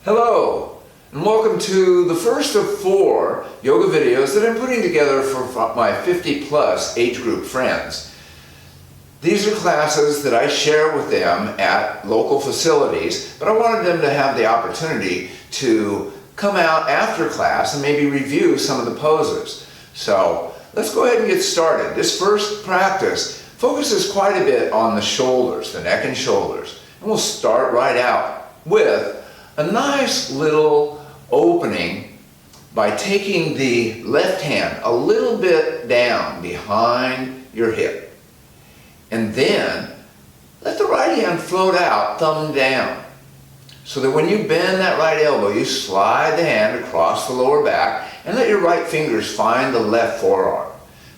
Hello, and welcome to the first of 4 yoga videos that I'm putting together for my 50+ age group friends. These are classes that I share with them at local facilities, but I wanted them to have the opportunity to come out after class and maybe review some of the poses. So let's go ahead and get started. This first practice focuses quite a bit on the shoulders, the neck and shoulders. And we'll start right out with a nice little opening by taking the left hand a little bit down behind your hip. And then let the right hand float out, thumb down. So that when you bend that right elbow, you slide the hand across the lower back and let your right fingers find the left forearm.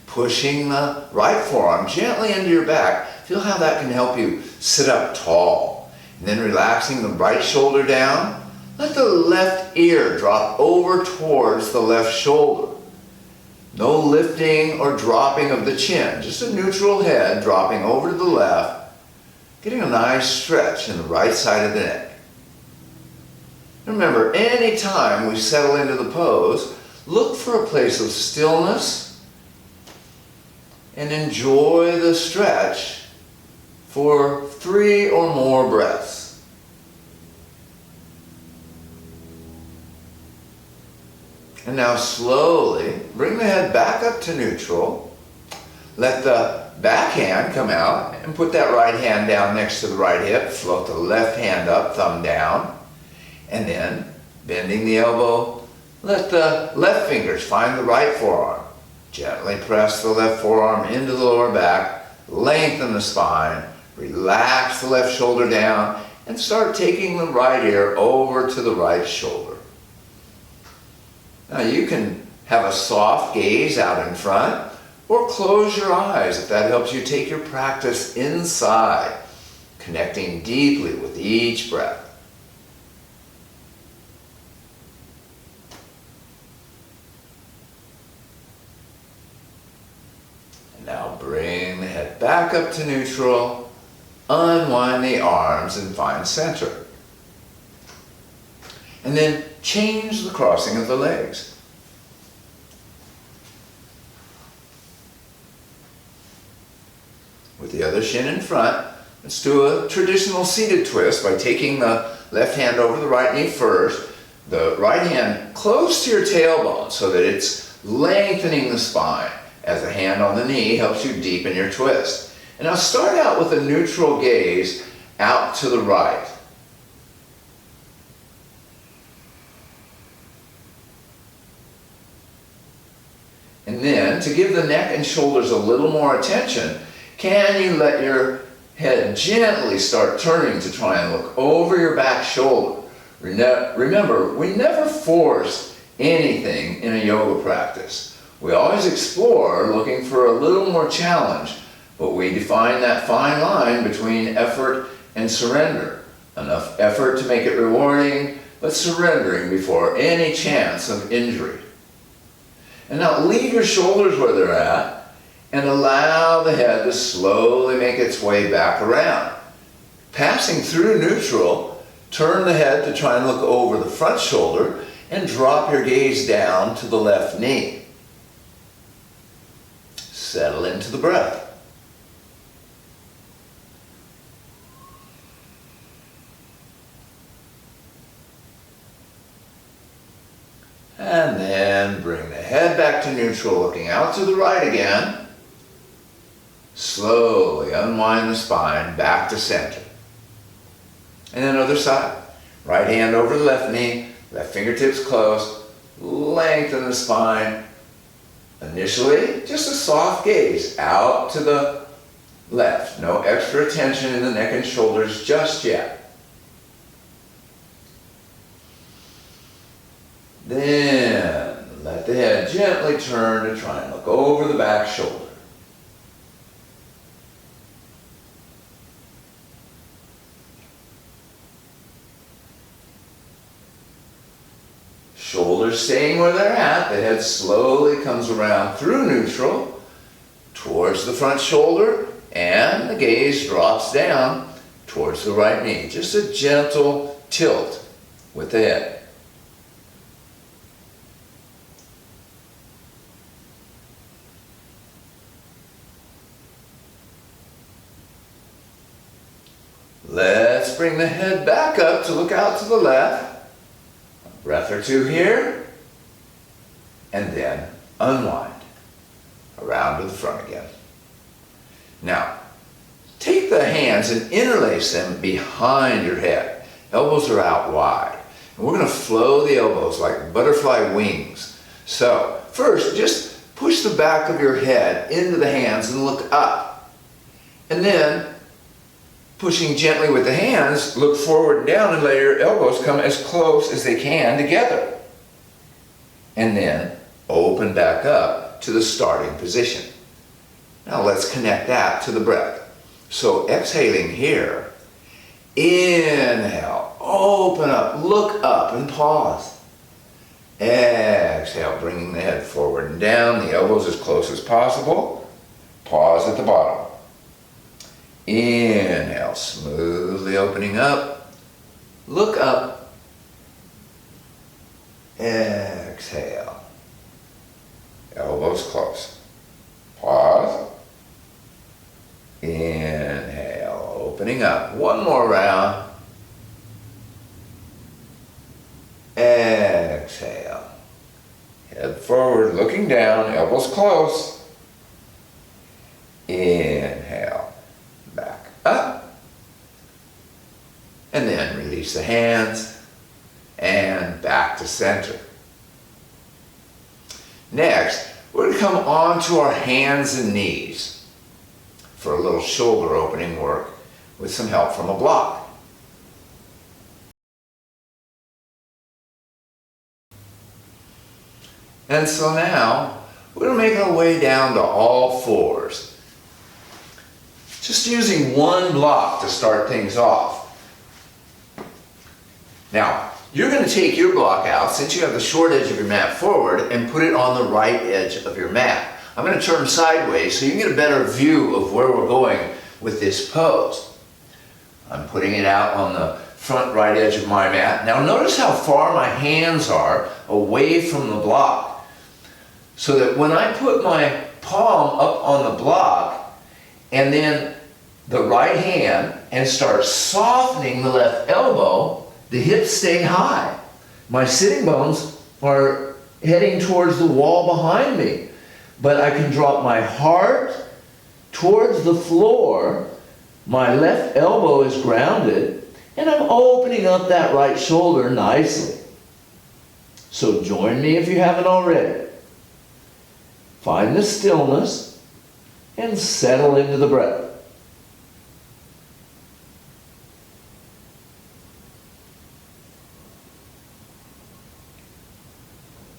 Pushing the right forearm gently into your back. Feel how that can help you sit up tall. And then relaxing the right shoulder down, let the left ear drop over towards the left shoulder. No lifting or dropping of the chin, just a neutral head dropping over to the left, getting a nice stretch in the right side of the neck. Remember, anytime we settle into the pose, look for a place of stillness and enjoy the stretch for 3 or more breaths. And now slowly bring the head back up to neutral. Let the back hand come out and put that right hand down next to the right hip. Float the left hand up, thumb down. And then, bending the elbow, let the left fingers find the right forearm. Gently press the left forearm into the lower back, lengthen the spine, relax the left shoulder down, and start taking the right ear over to the right shoulder. Now you can have a soft gaze out in front, or close your eyes if that helps you take your practice inside, connecting deeply with each breath. And now bring the head back up to neutral. Unwind the arms and find center. And then change the crossing of the legs. With the other shin in front, let's do a traditional seated twist by taking the left hand over the right knee first, the right hand close to your tailbone so that it's lengthening the spine as the hand on the knee helps you deepen your twist. And now start out with a neutral gaze out to the right. And then, to give the neck and shoulders a little more attention, can you let your head gently start turning to try and look over your back shoulder? Remember, we never force anything in a yoga practice. We always explore looking for a little more challenge. But we define that fine line between effort and surrender. Enough effort to make it rewarding, but surrendering before any chance of injury. And now leave your shoulders where they're at and allow the head to slowly make its way back around. Passing through neutral, turn the head to try and look over the front shoulder and drop your gaze down to the left knee. Settle into the breath. And then bring the head back to neutral, looking out to the right again. Slowly unwind the spine back to center. And then other side. Right hand over the left knee, left fingertips close, lengthen the spine. Initially, just a soft gaze out to the left. No extra tension in the neck and shoulders just yet. Then let the head gently turn to try and look over the back shoulder. Shoulders staying where they're at, the head slowly comes around through neutral towards the front shoulder, and the gaze drops down towards the right knee. Just a gentle tilt with the head. Let's bring the head back up to look out to the left. A breath or two here. And then unwind. Around to the front again. Now, take the hands and interlace them behind your head. Elbows are out wide. And we're going to flow the elbows like butterfly wings. So, first, just push the back of your head into the hands and look up. And then, pushing gently with the hands, look forward and down and let your elbows come as close as they can together. And then open back up to the starting position. Now let's connect that to the breath. So exhaling here, inhale, open up, look up and pause. Exhale, bringing the head forward and down, the elbows as close as possible. Pause at the bottom. Inhale, smoothly opening up. Look up. Exhale. Elbows close. Pause. Inhale, opening up. One more round. Exhale. Head forward, looking down, elbows close. Inhale. Back up, and then release the hands, and back to center. Next, we're going to come onto our hands and knees for a little shoulder opening work with some help from a block. And so now, we're going to make our way down to all fours. Just using one block to start things off. Now, you're going to take your block out, since you have the short edge of your mat forward, and put it on the right edge of your mat. I'm going to turn sideways so you can get a better view of where we're going with this pose. I'm putting it out on the front right edge of my mat. Now notice how far my hands are away from the block, so that when I put my palm up on the block, and then the right hand, and start softening the left elbow, the hips stay high. My sitting bones are heading towards the wall behind me. But I can drop my heart towards the floor, my left elbow is grounded, and I'm opening up that right shoulder nicely. So join me if you haven't already. Find the stillness and settle into the breath.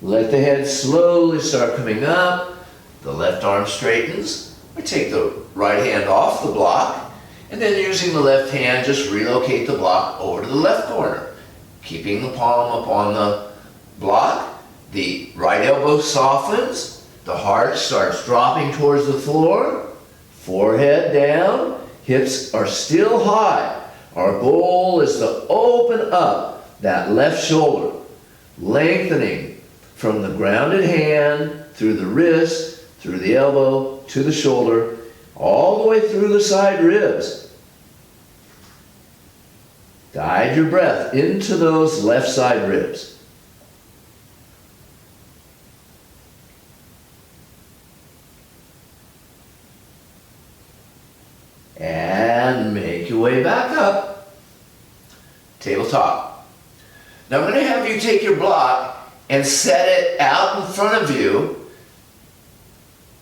Let the head slowly start coming up. The left arm straightens. I take the right hand off the block, and then using the left hand, just relocate the block over to the left corner. Keeping the palm up on the block, the right elbow softens, the heart starts dropping towards the floor, forehead down, hips are still high. Our goal is to open up that left shoulder, lengthening from the grounded hand, through the wrist, through the elbow, to the shoulder, all the way through the side ribs. Guide your breath into those left side ribs. And make your way back up. Tabletop. Now I'm going to have you take your block and set it out in front of you,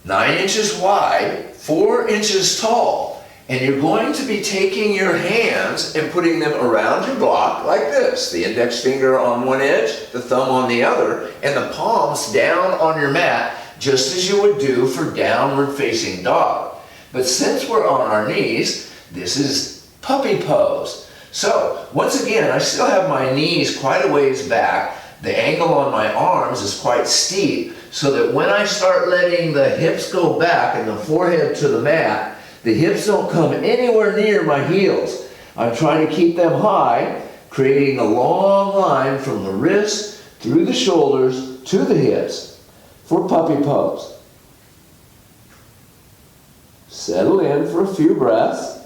9 inches wide, 4 inches tall. And you're going to be taking your hands and putting them around your block like this. The index finger on one edge, the thumb on the other, and the palms down on your mat, just as you would do for downward facing dog. But since we're on our knees, this is puppy pose. So, once again, I still have my knees quite a ways back. The angle on my arms is quite steep, so that when I start letting the hips go back and the forehead to the mat, the hips don't come anywhere near my heels. I'm trying to keep them high, creating a long line from the wrist through the shoulders to the hips for puppy pose. Settle in for a few breaths.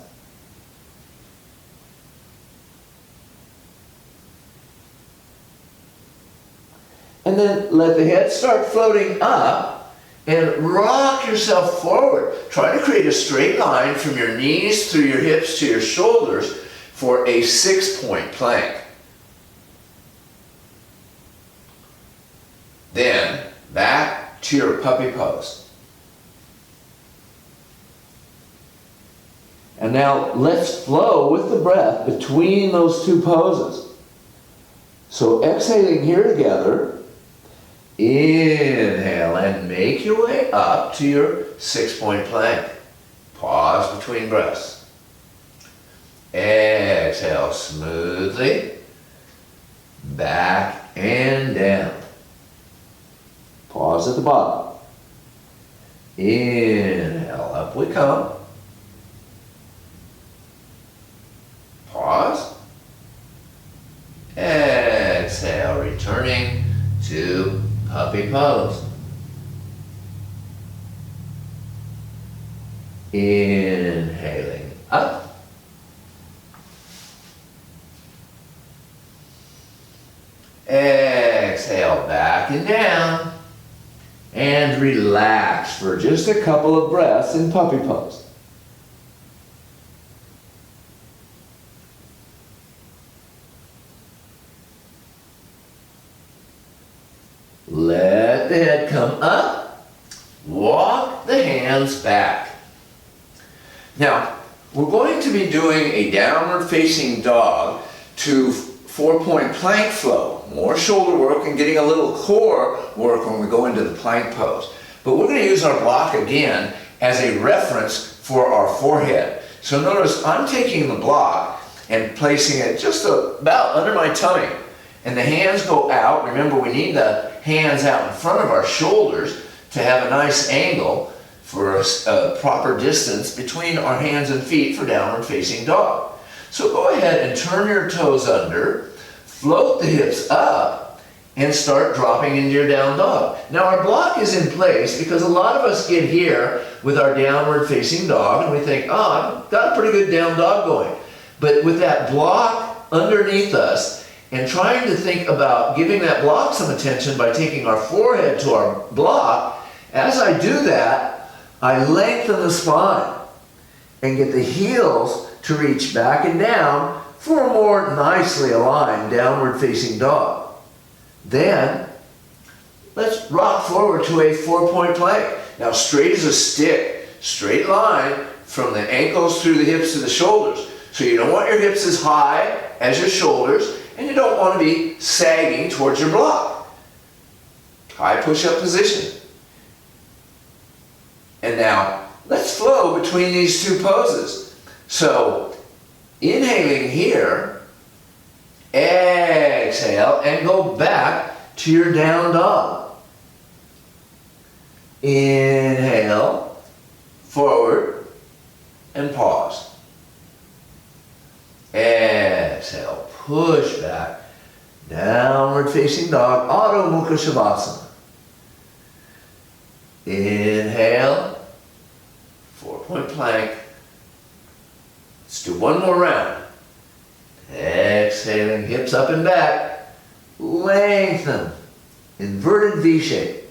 And then let the head start floating up and rock yourself forward. Try to create a straight line from your knees through your hips to your shoulders for a 6-point plank. Then back to your puppy pose. And now let's flow with the breath between those two poses. So exhaling here together. Inhale and make your way up to your 6-point plank. Pause between breaths. Exhale smoothly. Back and down. Pause at the bottom. Inhale, up we come. Pause. Exhale, returning to puppy pose. Inhaling up. Exhale back and down. And relax for just a couple of breaths in puppy pose. Let the head come up. Walk the hands back. Now, we're going to be doing a downward facing dog to 4-point plank flow. More shoulder work and getting a little core work when we go into the plank pose. But we're going to use our block again as a reference for our forehead. So notice I'm taking the block and placing it just about under my tummy. And the hands go out. Remember, we need the hands out in front of our shoulders to have a nice angle for a proper distance between our hands and feet for downward facing dog. So go ahead and turn your toes under, float the hips up, and start dropping into your down dog. Now our block is in place because a lot of us get here with our downward facing dog and we think, oh, I've got a pretty good down dog going. But with that block underneath us and trying to think about giving that block some attention by taking our forehead to our block, as I do that, I lengthen the spine and get the heels to reach back and down for a more nicely aligned downward facing dog. Then, let's rock forward to a 4-point plank. Now straight as a stick, straight line from the ankles through the hips to the shoulders. So you don't want your hips as high as your shoulders, and you don't want to be sagging towards your block. High push-up position. And now, let's flow between these two poses. So, inhaling here, exhale, and go back to your down dog. Inhale, forward, and pause. Exhale, push back, downward facing dog, Adho Mukha Shavasana. Inhale, 4-point plank. Let's do one more round. Exhaling, hips up and back. Lengthen, inverted V shape.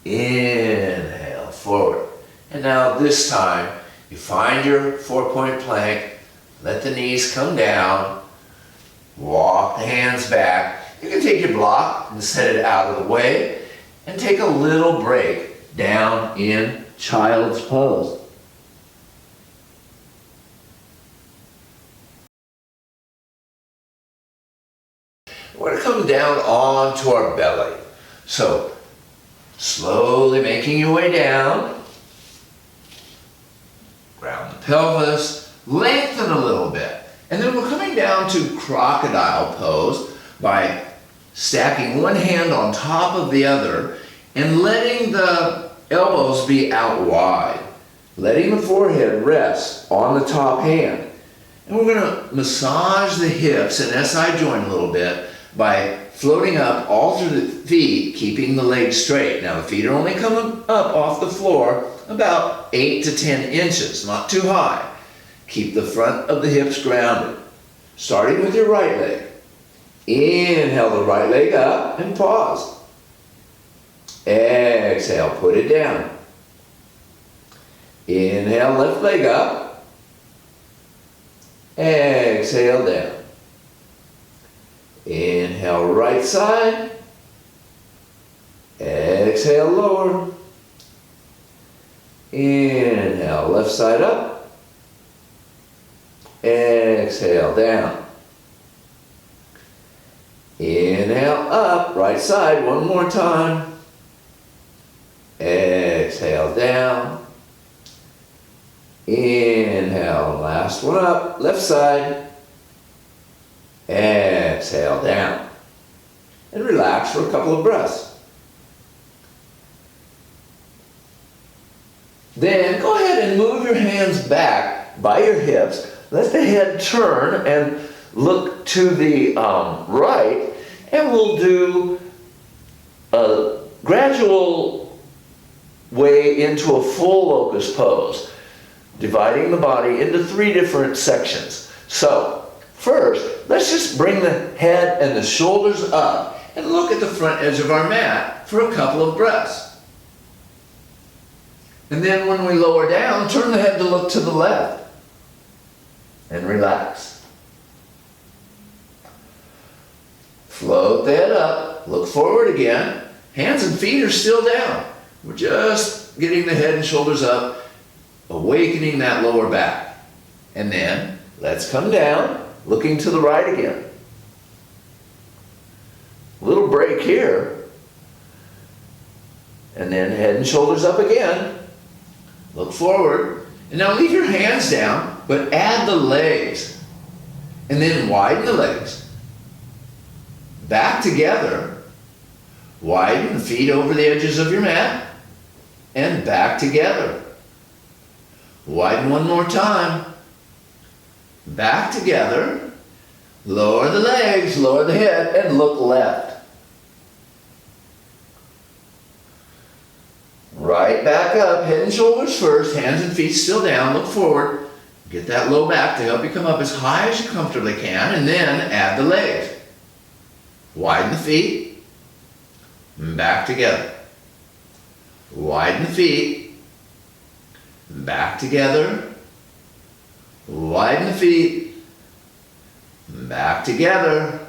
Inhale, forward. And now this time, you find your 4-point plank. Let the knees come down. Walk the hands back. You can take your block and set it out of the way and take a little break down in child's pose. We're going to come down onto our belly. So, slowly making your way down. Round the pelvis. Lengthen a little bit. And then we're coming down to crocodile pose by stacking one hand on top of the other and letting the elbows be out wide. Letting the forehead rest on the top hand. And we're going to massage the hips and SI joint a little bit by floating up all through the feet, keeping the legs straight. Now the feet are only coming up off the floor about 8 to 10 inches, not too high. Keep the front of the hips grounded. Starting with your right leg. Inhale the right leg up and pause. Exhale, put it down. Inhale, left leg up. Exhale, down. Inhale, right side. Exhale, lower. Inhale, left side up. Exhale, down. Inhale, up, right side, one more time. Exhale, down. Inhale, last one up, left side. Exhale, down. And relax for a couple of breaths. Then go ahead and move your hands back by your hips. Let the head turn and look to the right. And we'll do a gradual way into a full locust pose, dividing the body into 3 different sections. So, first, let's just bring the head and the shoulders up and look at the front edge of our mat for a couple of breaths. And then when we lower down, turn the head to look to the left and relax. Float the head up, look forward again. Hands and feet are still down. We're just getting the head and shoulders up, awakening that lower back. And then let's come down, looking to the right again. Little break here. And then head and shoulders up again. Look forward. And now leave your hands down, but add the legs. And then widen the legs. Back together. Widen the feet over the edges of your mat. And back together. Widen one more time. Back together. Lower the legs, lower the head, and look left. Right back up, head and shoulders first, hands and feet still down, look forward. Get that low back to help you come up as high as you comfortably can, and then add the legs. Widen the feet, back together. Widen the feet, back together. Widen the feet, back together.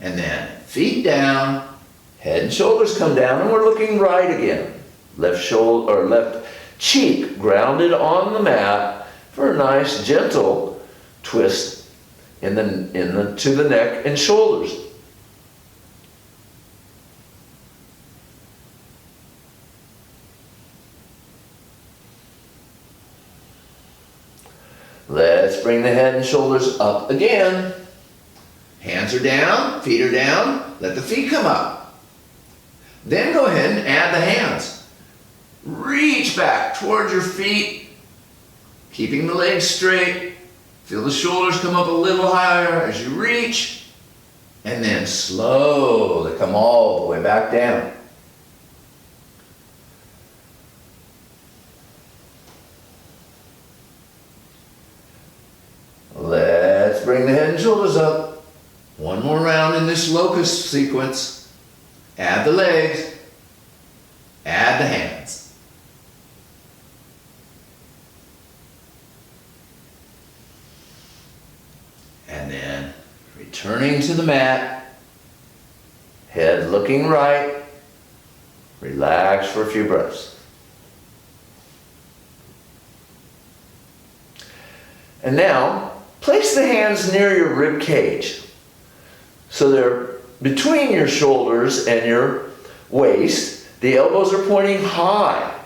And then feet down, head and shoulders come down, and we're looking right again. Left shoulder or left cheek grounded on the mat for a nice gentle twist to the neck and shoulders. Let's bring the head and shoulders up again. Hands are down, feet are down. Let the feet come up. Then go ahead and add the hands. Reach back towards your feet, keeping the legs straight. Feel the shoulders come up a little higher as you reach, and then slowly come all the way back down. Let's bring the head and shoulders up. One more round in this locust sequence. Add the legs, add the hands. And then returning to the mat, head looking right, relax for a few breaths. And now, place the hands near your rib cage. So they're between your shoulders and your waist. The elbows are pointing high.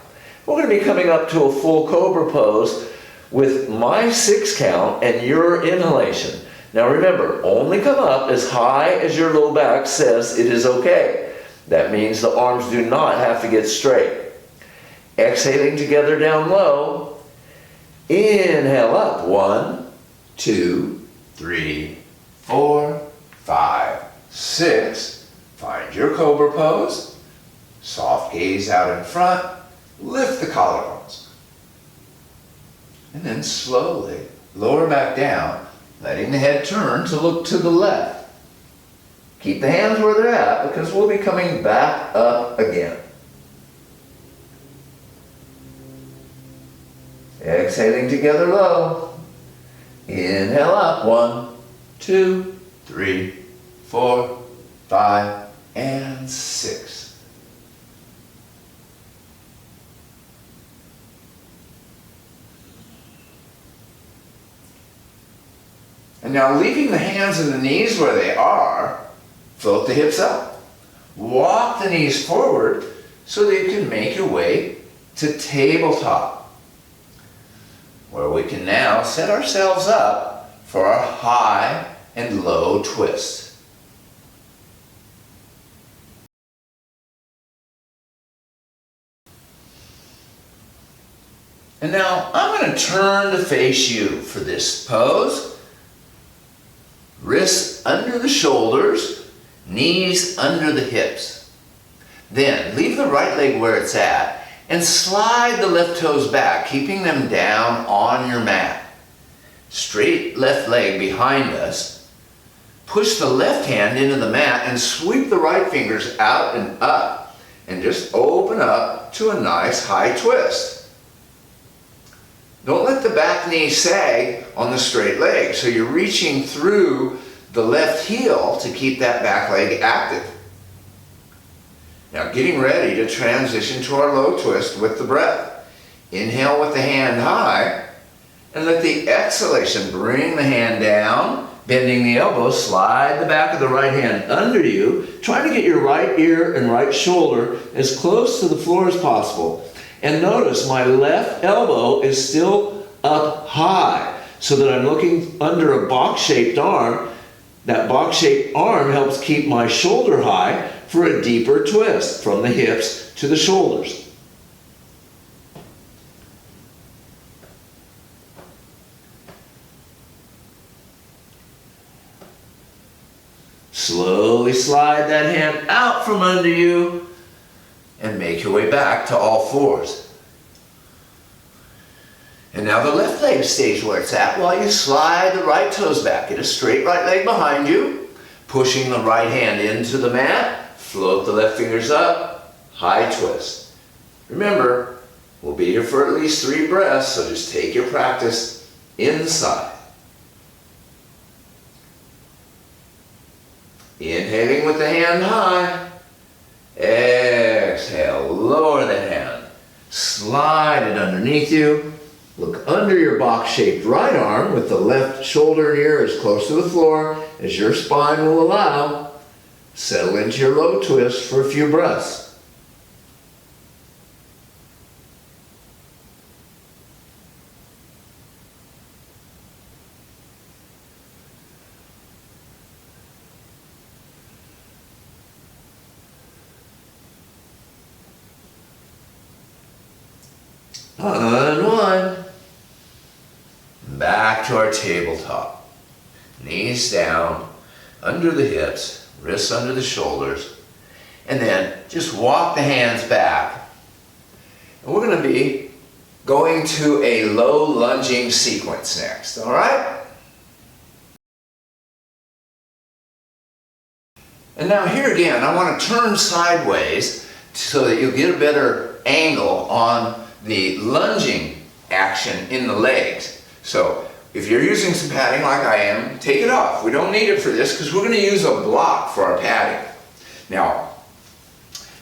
We're going to be coming up to a full Cobra pose with my 6 count and your inhalation. Now remember, only come up as high as your low back says it is okay. That means the arms do not have to get straight. Exhaling together down low. Inhale up. 1, 2, 3, 4, 5, 6. Find your Cobra pose. Soft gaze out in front. Lift the collarbones. And then slowly lower back down, letting the head turn to look to the left. Keep the hands where they're at because we'll be coming back up again. Exhaling together low. Inhale up. 1, 2, 3, 4, 5, and 6. And now leaving the hands and the knees where they are, float the hips up. Walk the knees forward so that you can make your way to tabletop, where we can now set ourselves up for our high and low twist. And now I'm going to turn to face you for this pose. Wrists under the shoulders, knees under the hips. Then leave the right leg where it's at and slide the left toes back, keeping them down on your mat. Straight left leg behind us. Push the left hand into the mat and sweep the right fingers out and up and just open up to a nice high twist. Don't let the back knee sag on the straight leg, so you're reaching through the left heel to keep that back leg active. Now getting ready to transition to our low twist with the breath. Inhale with the hand high, and let the exhalation bring the hand down, bending the elbow, slide the back of the right hand under you, trying to get your right ear and right shoulder as close to the floor as possible. And notice my left elbow is still up high so that I'm looking under a box-shaped arm. That box-shaped arm helps keep my shoulder high for a deeper twist from the hips to the shoulders. Slowly slide that hand out from under you and make your way back to all fours. And now the left leg stays where it's at while you slide the right toes back. Get a straight right leg behind you, pushing the right hand into the mat, float the left fingers up, high twist. Remember, we'll be here for at least 3 breaths, so just take your practice inside. Inhaling with the hand high. Exhale, lower the hand, slide it underneath you, look under your box-shaped right arm with the left shoulder and ear as close to the floor as your spine will allow. Settle into your low twist for a few breaths. Unwind. Back to our tabletop. Knees down, under the hips, wrists under the shoulders, and then just walk the hands back. And we're going to be going to a low lunging sequence next, all right? And now here again, I want to turn sideways so that you'll get a better angle on the lunging action in the legs. So if you're using some padding like I am, take it off. We don't need it for this because we're going to use a block for our padding. Now,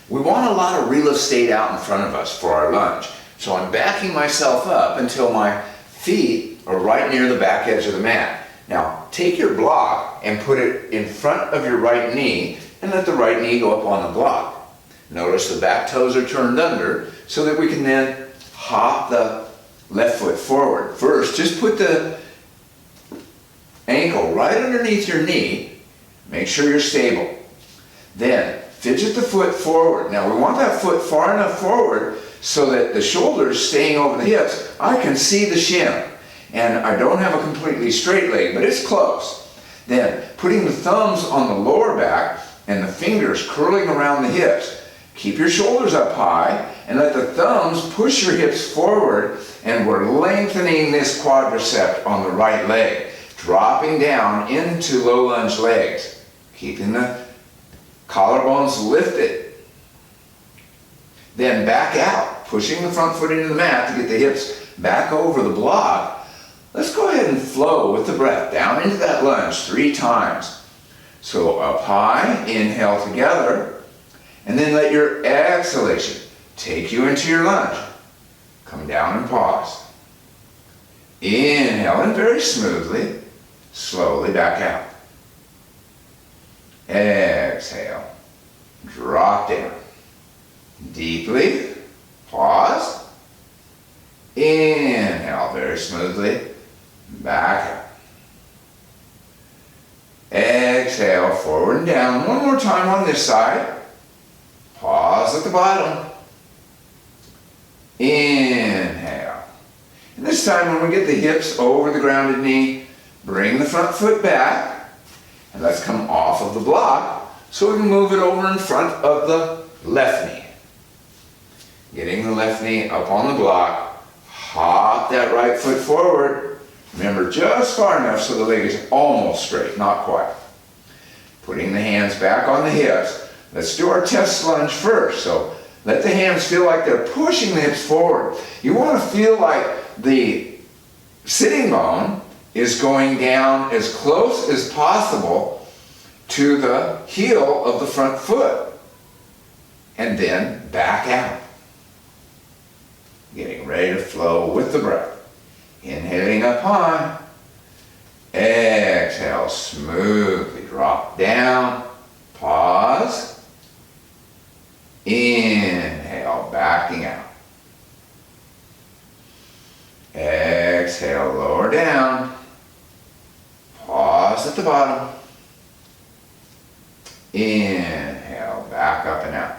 we want a lot of real estate out in front of us for our lunge. So I'm backing myself up until my feet are right near the back edge of the mat. Now, take your block and put it in front of your right knee and let the right knee go up on the block. Notice the back toes are turned under so that we can then hop the left foot forward. First, just put the ankle right underneath your knee. Make sure you're stable. Then, fidget the foot forward. Now, we want that foot far enough forward so that the shoulders staying over the hips, I can see the shin. and I don't have a completely straight leg, but it's close. Then putting the thumbs on the lower back and the fingers curling around the hips. Keep your shoulders up high and let the thumbs push your hips forward, and we're lengthening this quadricep on the right leg, dropping down into low lunge legs, keeping the collarbones lifted. Then back out, pushing the front foot into the mat to get the hips back over the block. Let's go ahead and flow with the breath down into that lunge 3 times. So up high, inhale together, and then let your exhalation take you into your lunge. Come down and pause. Inhale and very smoothly, slowly back out. Exhale, drop down. Deeply, pause. Inhale very smoothly, back out. Exhale, forward and down. One more time on this side. Pause at the bottom. Inhale. And this time when we get the hips over the grounded knee, bring the front foot back. And let's come off of the block so we can move it over in front of the left knee. Getting the left knee up on the block. Hop that right foot forward. Remember, just far enough so the leg is almost straight, not quite. Putting the hands back on the hips. Let's do our test lunge first. So let the hands feel like they're pushing the hips forward. You want to feel like the sitting bone is going down as close as possible to the heel of the front foot. And then back out. Getting ready to flow with the breath. Inhaling up high. Exhale, smoothly drop down. Pause. Inhale, backing out. Exhale, lower down. Pause at the bottom. Inhale, back up and out.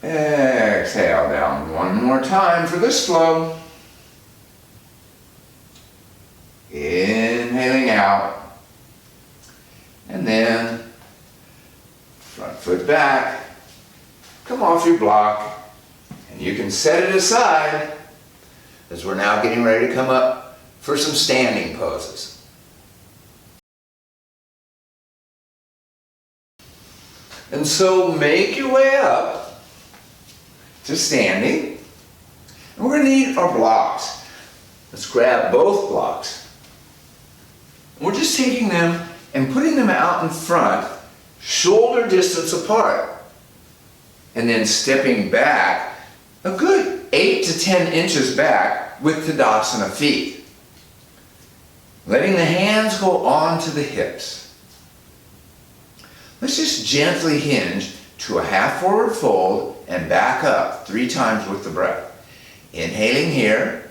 Exhale down one more time for this flow. Inhaling out. And then front foot back. Come off your block. And you can set it aside as we're now getting ready to come up for some standing poses. And so make your way up to standing. And we're going to need our blocks. Let's grab both blocks. And we're just taking them and putting them out in front, shoulder distance apart. And then stepping back a good 8 to 10 inches back with Tadasana feet. Letting the hands go onto the hips. Let's just gently hinge to a half forward fold and back up 3 times with the breath. Inhaling here.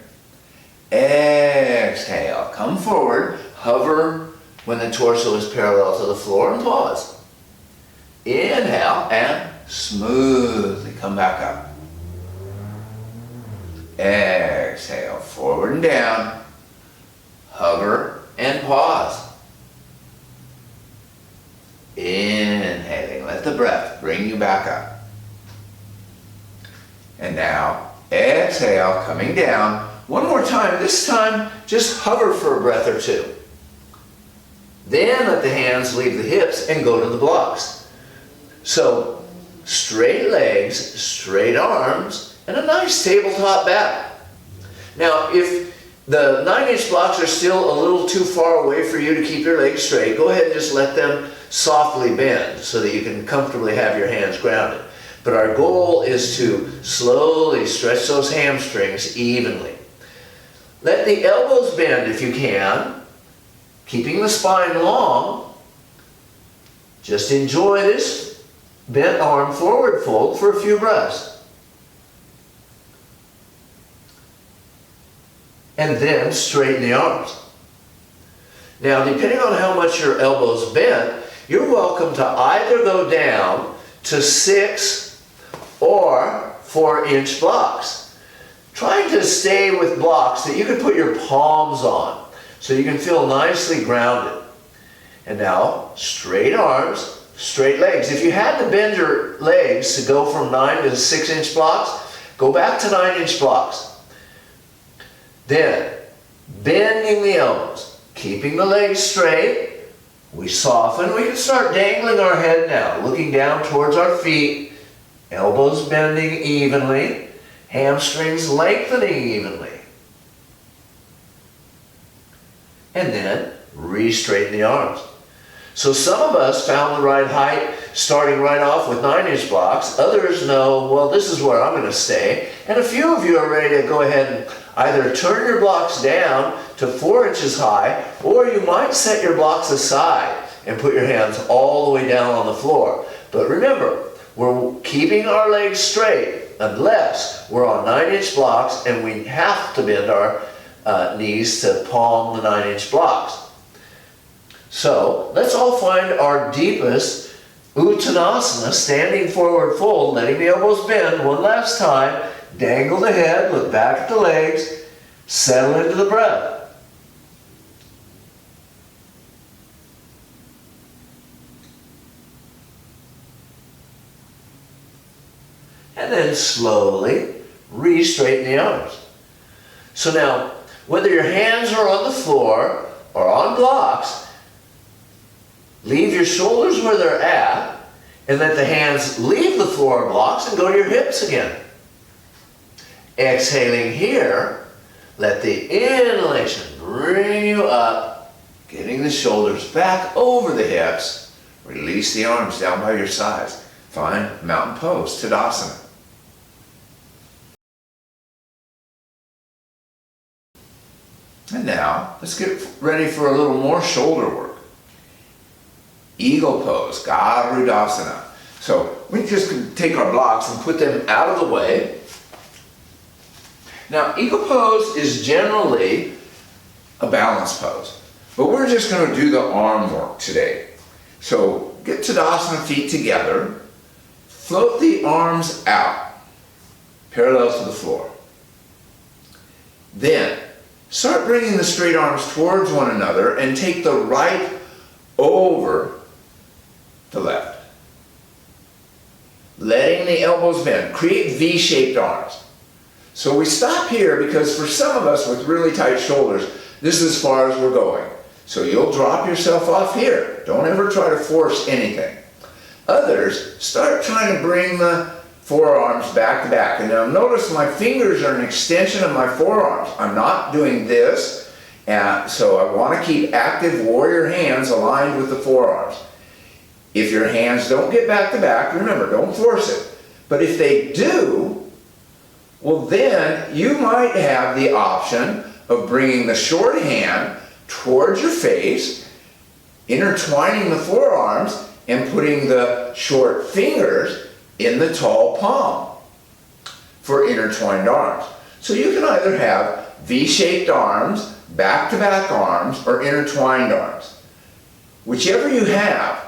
Exhale. Come forward. Hover when the torso is parallel to the floor and pause. Inhale and smoothly come back up. Exhale. Forward and down. Hover and pause. Inhaling. Let the breath bring you back up. And now, exhale, coming down. One more time. This time, just hover for a breath or 2. Then let the hands leave the hips and go to the blocks. So, straight legs, straight arms, and a nice tabletop back. Now, if the 9-inch blocks are still a little too far away for you to keep your legs straight, go ahead and just let them softly bend so that you can comfortably have your hands grounded. But our goal is to slowly stretch those hamstrings evenly. Let the elbows bend if you can, keeping the spine long. Just enjoy this bent arm forward fold for a few breaths. And then straighten the arms. Now, depending on how much your elbows bend, you're welcome to either go down to 6 or 4-inch blocks. trying to stay with blocks that you can put your palms on so you can feel nicely grounded. And now, straight arms, straight legs. If you had to bend your legs to go from 9 to 6-inch blocks, go back to 9-inch blocks. Then, bending the elbows, keeping the legs straight. We soften. We can start dangling our head now, looking down towards our feet, elbows bending evenly, hamstrings lengthening evenly. And then, re-straighten the arms. So some of us found the right height starting right off with 9-inch blocks. Others know, well, this is where I'm going to stay. And a few of you are ready to go ahead and either turn your blocks down to 4 inches high, or you might set your blocks aside and put your hands all the way down on the floor. But remember, we're keeping our legs straight unless we're on 9-inch blocks and we have to bend our knees to palm the 9-inch blocks. So let's all find our deepest Uttanasana, standing forward fold, letting the elbows bend one last time. Dangle the head, look back at the legs, settle into the breath. And then slowly re-straighten the arms. So now, whether your hands are on the floor or on blocks, leave your shoulders where they're at and let the hands leave the floor blocks and go to your hips again. Exhaling here, let the inhalation bring you up, getting the shoulders back over the hips. Release the arms down by your sides. Find mountain pose, Tadasana. And now, let's get ready for a little more shoulder work. Eagle pose, Garudasana. So we just can take our blocks and put them out of the way. Now, eagle pose is generally a balance pose, but we're just going to do the arm work today. So get Tadasana, feet together, float the arms out, parallel to the floor. Then, start bringing the straight arms towards one another and take the right over the left. Letting the elbows bend. Create V-shaped arms. So we stop here because for some of us with really tight shoulders, this is as far as we're going. So you'll drop yourself off here. Don't ever try to force anything. Others, start trying to bring the forearms back to back. And now notice my fingers are an extension of my forearms. I'm not doing this. So I want to keep active warrior hands aligned with the forearms. If your hands don't get back to back, remember, don't force it. But if they do, well then you might have the option of bringing the short hand towards your face, intertwining the forearms, and putting the short fingers in the tall palm for intertwined arms. So you can either have V-shaped arms, back-to-back arms, or intertwined arms. Whichever you have,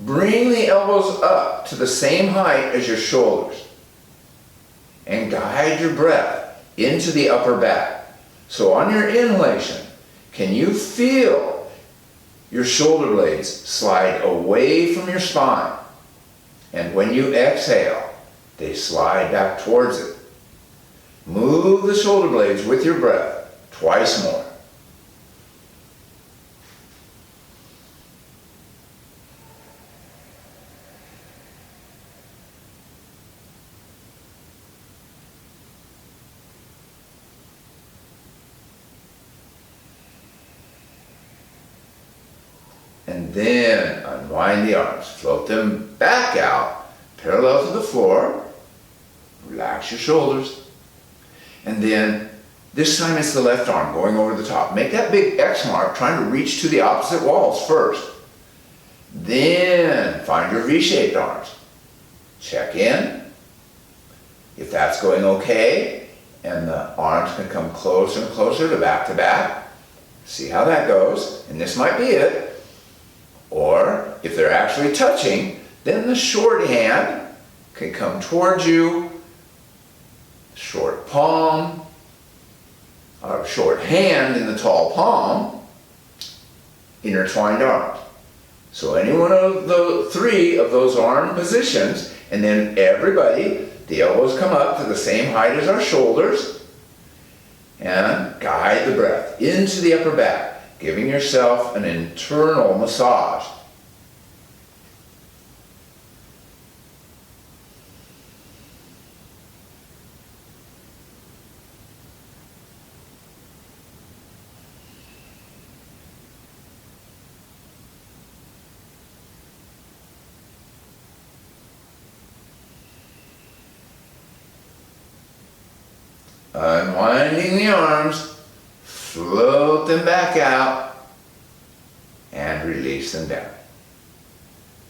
bring the elbows up to the same height as your shoulders and guide your breath into the upper back. So on your inhalation, can you feel your shoulder blades slide away from your spine? And when you exhale, they slide back towards it. Move the shoulder blades with your breath twice more. And then unwind the arms. Float them back out, parallel to the floor. Relax your shoulders. And then, this time it's the left arm going over the top. Make that big X mark, trying to reach to the opposite walls first. Then, find your V-shaped arms. Check in. If that's going okay, and the arms can come closer and closer to back, see how that goes. And this might be it. Or, if they're actually touching, then the short hand can come towards you short palm, or short hand in the tall palm, intertwined arms. So any one of the three of those arm positions, and then everybody, the elbows come up to the same height as our shoulders, and guide the breath into the upper back, giving yourself an internal massage. Unwinding the arms, float them back out, and release them down.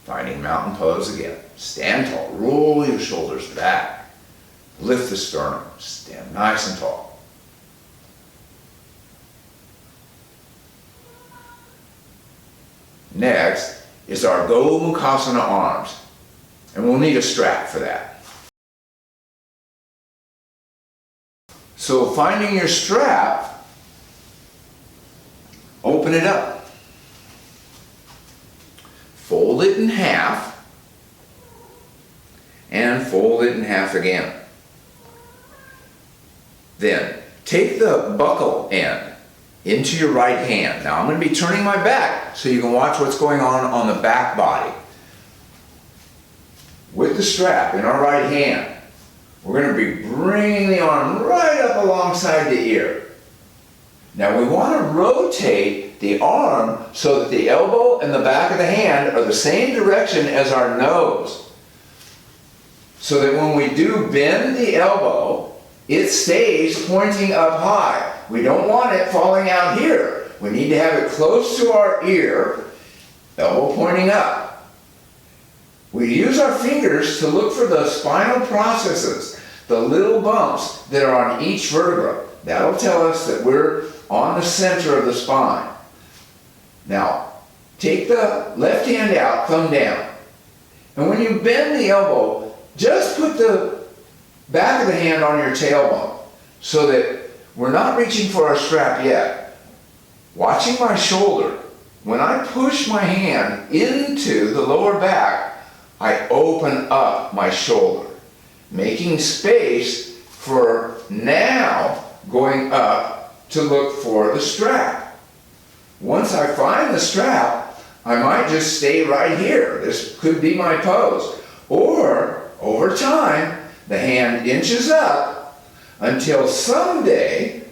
Finding mountain pose again. Stand tall, roll your shoulders back, lift the sternum, stand nice and tall. Next is our Go Mukhasana arms, and we'll need a strap for that. So finding your strap, open it up. Fold it in half, and fold it in half again. Then take the buckle end into your right hand. Now I'm going to be turning my back so you can watch what's going on the back body. With the strap in our right hand, we're going to be bringing the arm right up alongside the ear. Now we want to rotate the arm so that the elbow and the back of the hand are the same direction as our nose. So that when we do bend the elbow, it stays pointing up high. We don't want it falling out here. We need to have it close to our ear, elbow pointing up. We use our fingers to look for the spinal processes, the little bumps that are on each vertebra. That'll tell us that we're on the center of the spine. Now, take the left hand out, thumb down. And when you bend the elbow, just put the back of the hand on your tailbone so that we're not reaching for our strap yet. Watching my shoulder, when I push my hand into the lower back, I open up my shoulder, making space for now going up to look for the strap. Once I find the strap, I might just stay right here. This could be my pose. Or, over time, the hand inches up until someday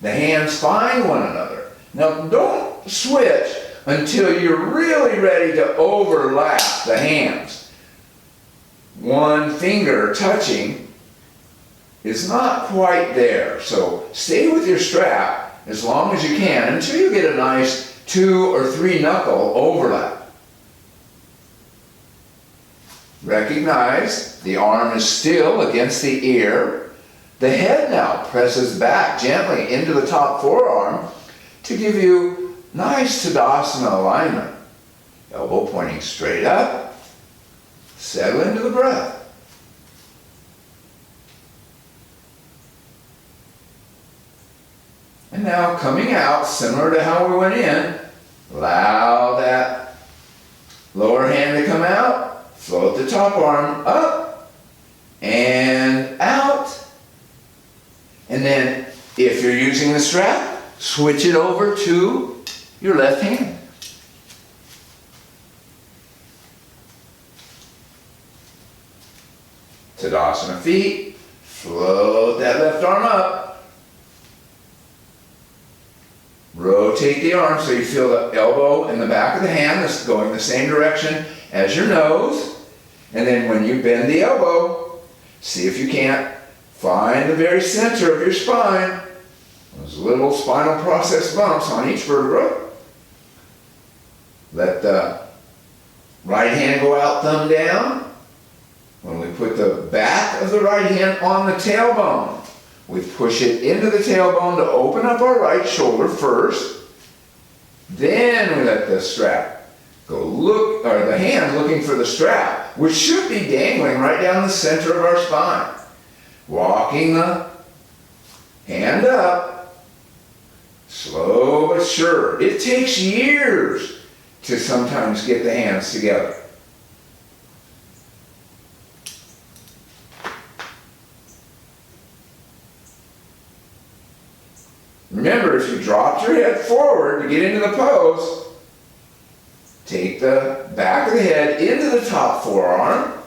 the hands find one another. Now don't switch until you're really ready to overlap the hands. One finger touching is not quite there, so stay with your strap as long as you can until you get a nice 2 or 3 knuckle overlap. Recognize the arm is still against the ear. The head now presses back gently into the top forearm to give you nice Tadasana alignment. Elbow pointing straight up. Settle into the breath. And now coming out, similar to how we went in, allow that lower hand to come out. Float the top arm up and out. And then if you're using the strap, switch it over to your left hand. Tadasana feet, float that left arm up. Rotate the arm so you feel the elbow and the back of the hand is going the same direction as your nose. And then when you bend the elbow, see if you can't find the very center of your spine. Those little spinal process bumps on each vertebra. Let the right hand go out, thumb down. When we put the back of the right hand on the tailbone, we push it into the tailbone to open up our right shoulder first. Then we let the strap go look, or the hand looking for the strap, which should be dangling right down the center of our spine. walking the hand up, slow but sure. It takes years to sometimes get the hands together. Remember, if you dropped your head forward to get into the pose, take the back of the head into the top forearm,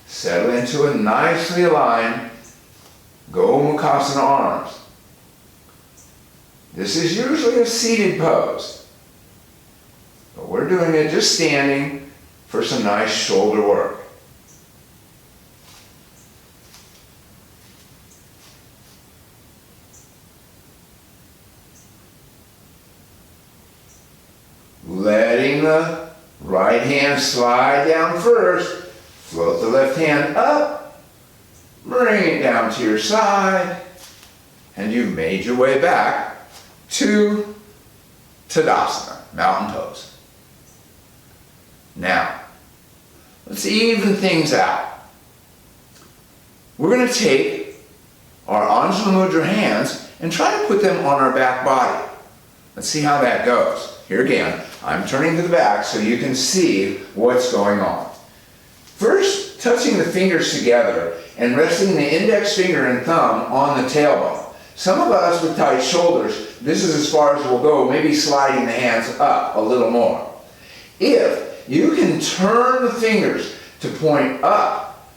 settle into a nicely aligned Gomukhasana arms. This is usually a seated pose, but we're doing it just standing for some nice shoulder work. Letting the right hand slide down first, float the left hand up, bring it down to your side, and you've made your way back to Tadasana, mountain pose. Now, let's even things out. We're going to take our Anjali Mudra hands and try to put them on our back body. Let's see how that goes. Here again, I'm turning to the back so you can see what's going on. First, touching the fingers together and resting the index finger and thumb on the tailbone. Some of us with tight shoulders, this is as far as we'll go, maybe sliding the hands up a little more. If you can turn the fingers to point up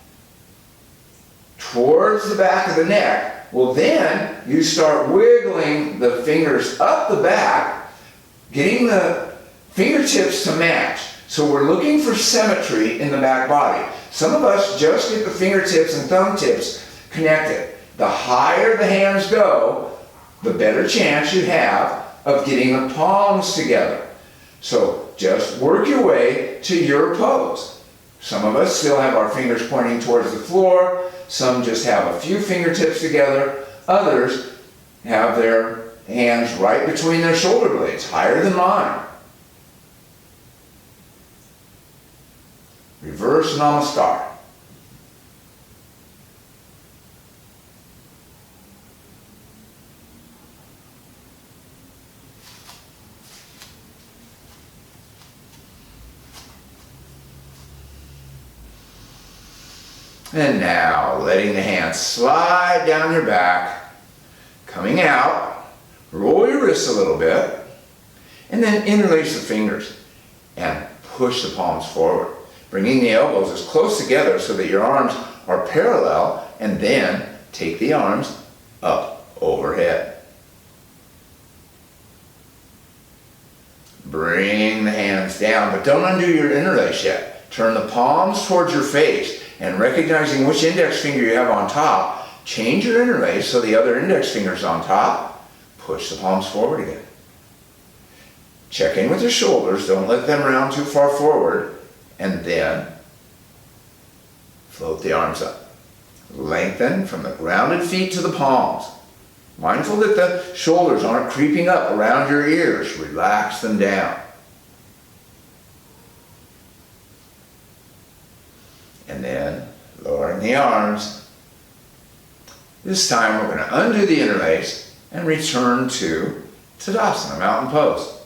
towards the back of the neck, well then you start wiggling the fingers up the back, getting the fingertips to match. So we're looking for symmetry in the back body. Some of us just get the fingertips and thumb tips connected. The higher the hands go, the better chance you have of getting the palms together. So just work your way to your pose. Some of us still have our fingers pointing towards the floor. Some just have a few fingertips together. Others have their hands right between their shoulder blades, higher than mine. Reverse Namaskar. And now, letting the hands slide down your back, coming out. Roll your wrists a little bit, and then interlace the fingers and push the palms forward, bringing the elbows as close together so that your arms are parallel, and then take the arms up overhead. Bring the hands down, but don't undo your interlace yet. Turn the palms towards your face, and recognizing which index finger you have on top, change your interlace so the other index finger is on top. Push the palms forward again. Check in with your shoulders. Don't let them round too far forward. And then float the arms up. Lengthen from the grounded feet to the palms. Mindful that the shoulders aren't creeping up around your ears. Relax them down. And then lowering the arms. This time we're going to undo the interlace and return to Tadasana, mountain pose.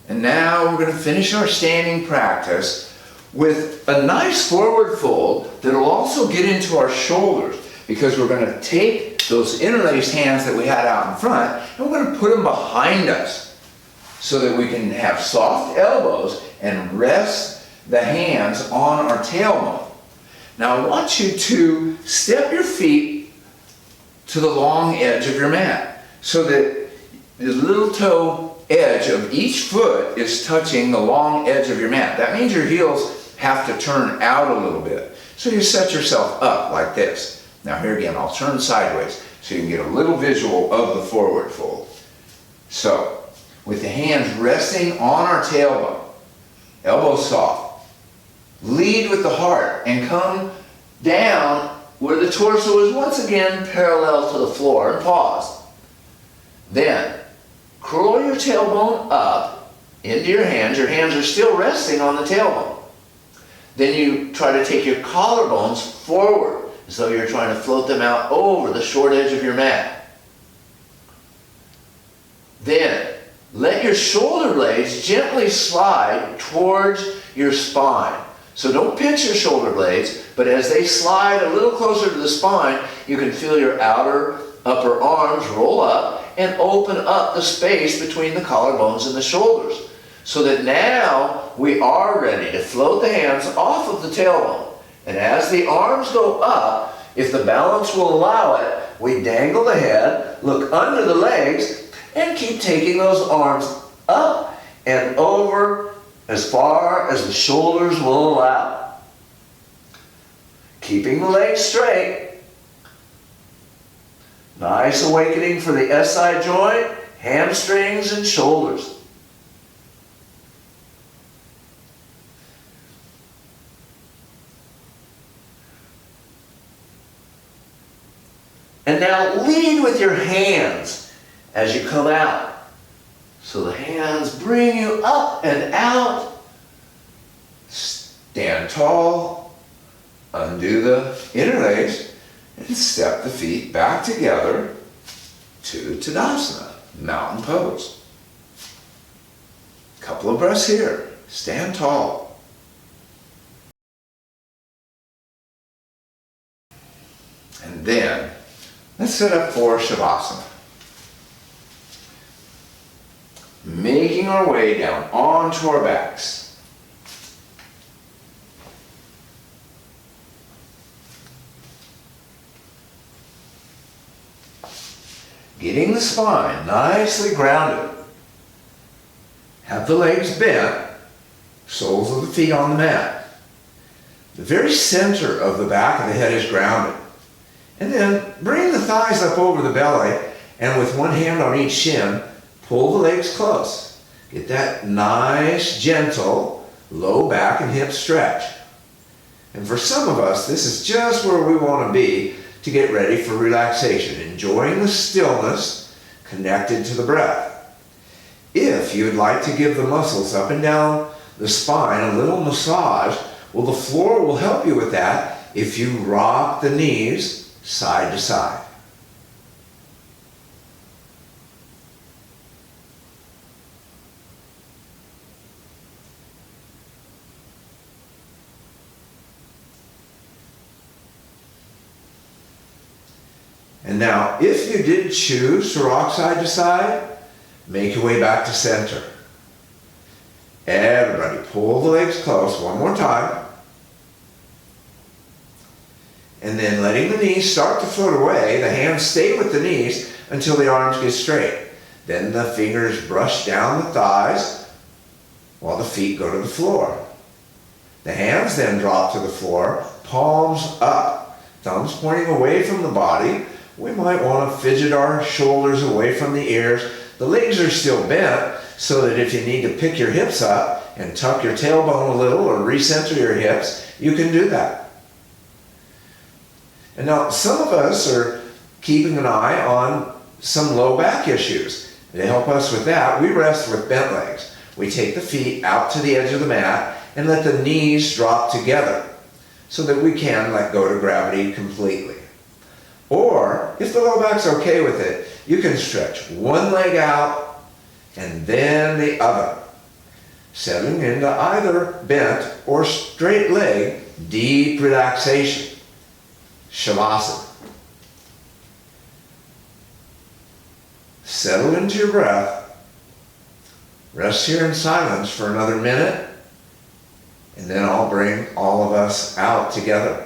And now we're going to finish our standing practice with a nice forward fold that'll also get into our shoulders, because we're going to take those interlaced hands that we had out in front and we're going to put them behind us so that we can have soft elbows and rest the hands on our tailbone. Now I want you to step your feet to the long edge of your mat so that the little toe edge of each foot is touching the long edge of your mat. That means your heels have to turn out a little bit. So you set yourself up like this. Now here again, I'll turn sideways so you can get a little visual of the forward fold. So, with the hands resting on our tailbone, elbows soft, lead with the heart and come down where the torso is once again parallel to the floor and pause. Then curl your tailbone up into your hands. Your hands are still resting on the tailbone. Then you try to take your collarbones forward as though you're trying to float them out over the short edge of your mat. Then let your shoulder blades gently slide towards your spine. So don't pinch your shoulder blades, but as they slide a little closer to the spine, you can feel your outer upper arms roll up and open up the space between the collarbones and the shoulders. So that now we are ready to float the hands off of the tailbone. And as the arms go up, if the balance will allow it, we dangle the head, look under the legs, and keep taking those arms up and over as far as the shoulders will allow. Keeping the legs straight. Nice awakening for the SI joint, hamstrings, and shoulders. And now lead with your hands as you come out. So the hands bring you up and out. Stand tall, undo the interlace, and step the feet back together to Tadasana, mountain pose. Couple of breaths here. Stand tall. And then let's set up for Shavasana. Making our way down onto our backs. Getting the spine nicely grounded. Have the legs bent, soles of the feet on the mat. The very center of the back of the head is grounded. And then bring the thighs up over the belly, and with one hand on each shin, pull the legs close. Get that nice, gentle, low back and hip stretch. And for some of us, this is just where we want to be to get ready for relaxation, enjoying the stillness connected to the breath. If you'd like to give the muscles up and down the spine a little massage, well, the floor will help you with that if you rock the knees side to side. And now, if you did choose to rock side to side, make your way back to center. Everybody, pull the legs close one more time. And then letting the knees start to float away, the hands stay with the knees until the arms get straight. Then the fingers brush down the thighs while the feet go to the floor. The hands then drop to the floor, palms up, thumbs pointing away from the body. We might want to fidget our shoulders away from the ears. The legs are still bent so that if you need to pick your hips up and tuck your tailbone a little or recenter your hips, you can do that. And now some of us are keeping an eye on some low back issues. To help us with that, we rest with bent legs. We take the feet out to the edge of the mat and let the knees drop together so that we can let go to gravity completely. Or, if the low back's okay with it, you can stretch one leg out and then the other, settling into either bent or straight leg, deep relaxation, Shavasana. Settle into your breath. Rest here in silence for another minute, and then I'll bring all of us out together.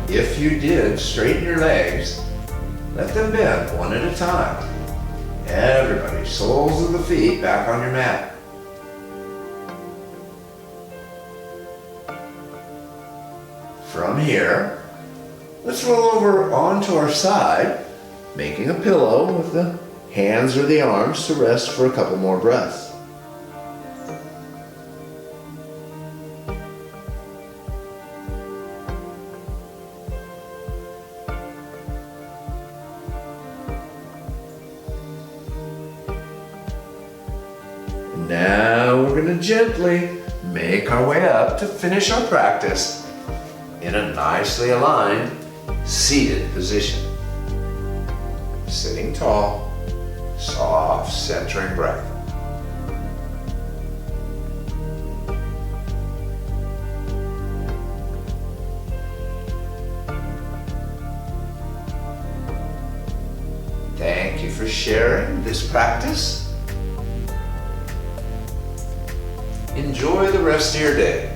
If you did, straighten your legs. Let them bend one at a time. Everybody, soles of the feet back on your mat. From here, let's roll over onto our side, making a pillow with the hands or the arms to rest for a couple more breaths. Now we're going to gently make our way up to finish our practice in a nicely aligned, seated position. Sitting tall, soft, centering breath. Thank you for sharing this practice. Enjoy the rest of your day.